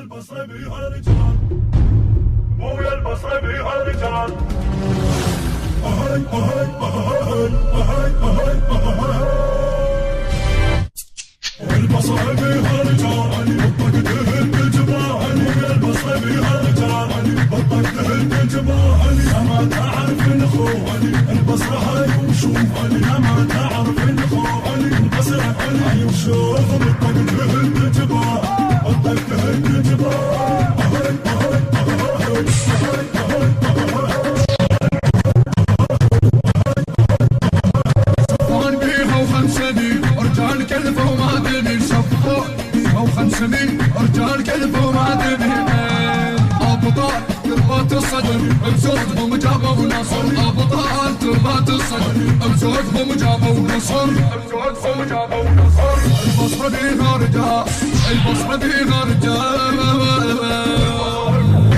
البصرة بيها رجال، ويا البصرة بيها رجال. أهي أهي أهي أهي أهي أهي البصرة بيها رجال، بطق تهد الجبال. ويا البصرة بيها رجال، بطق تهد الجبال. يا ما تعرف الأخوة البصرة هاي وشوف، يا ما تعرف الأخوة البصرة هاي وشوف. بطق تهد الجبال، بطق تهد الجبال. أهي أهي أهي أهي أهي صفان بيها وخمسة مين رجال كذبة وما دمين. صفان بيها وخمسة مين رجال كذبة وما دمين. أبطال تربات الصدر بزودهم جابوا نصر. أبطال تربات الصدر بزودهم جابوا نصر. بزودهم جابوا نصر. البصرة بيها رجال، البصرة بيها رجال.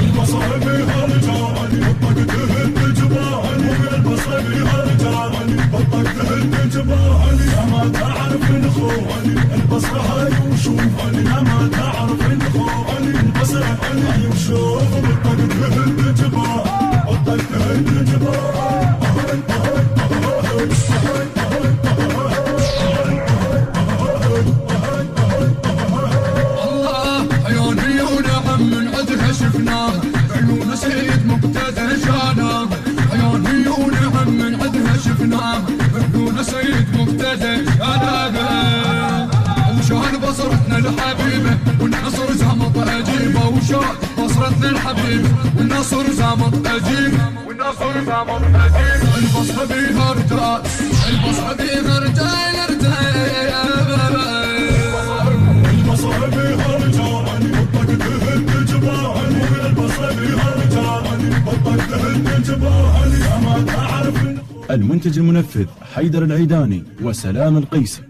البصرة بيها رجال، بطق تهد الجبال. ويا البصرة بيها رجال، بطق تهد الجبال. يا ما تعرف الأخوة البصرة هاي وشوف، يا ما تعرف الأخوة البصرة هاي وشوف. بطق تهد الجبال، بطق تهد الجبال. أهي أهي أهي الله عيوني ونعم من عدها شفناه، عيون سيد مقتدى شانه. عيوني ونعم من عدها شفناه، عيون سيد مقتدى شانه. وشان بصرتنا الحبيبه والنصر زامط اجيبه. وشان بصرتنا الحبيبه والنصر زامط اجيبه. والنصر زامط اجيبه. البصره بيها رجال، البصره بيها رجال رجال. البصرة بيها رجال، بطق تهد الجبال. ويا البصرة بيها رجال، بطق تهد الجبال. يا ما تعرف المنتج المنفذ حيدر العيداني وسلام القيسي.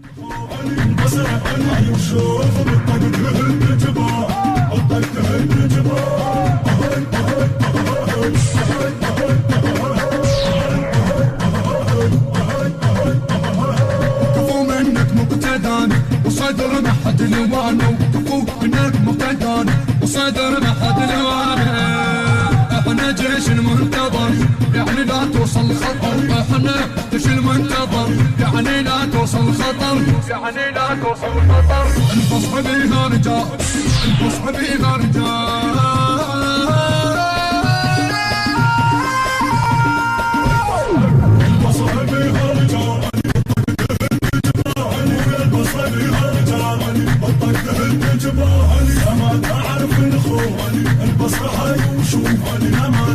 البصرة هاي وشوف. بطق تهد الجبال، بطق تهد الجبال. أهي أهي أهي كفو منك مقتدان وصدر ما حد لوانه. كفو منك مقتدان وصدر ما حد لوانه. احنا جيش المنتظر يعني لا توصل خطر. احنا جيش المنتظر يعني لا توصل خطر. يعني لا توصل خطر. البصرة بيها رجال، البصرة بيها رجال. البصرة بيها رجال، ويا البصرة بيها رجال، بطق تهد الجبال. يا ما تعرف الأخوة البصرة هاي وشوف، يا ما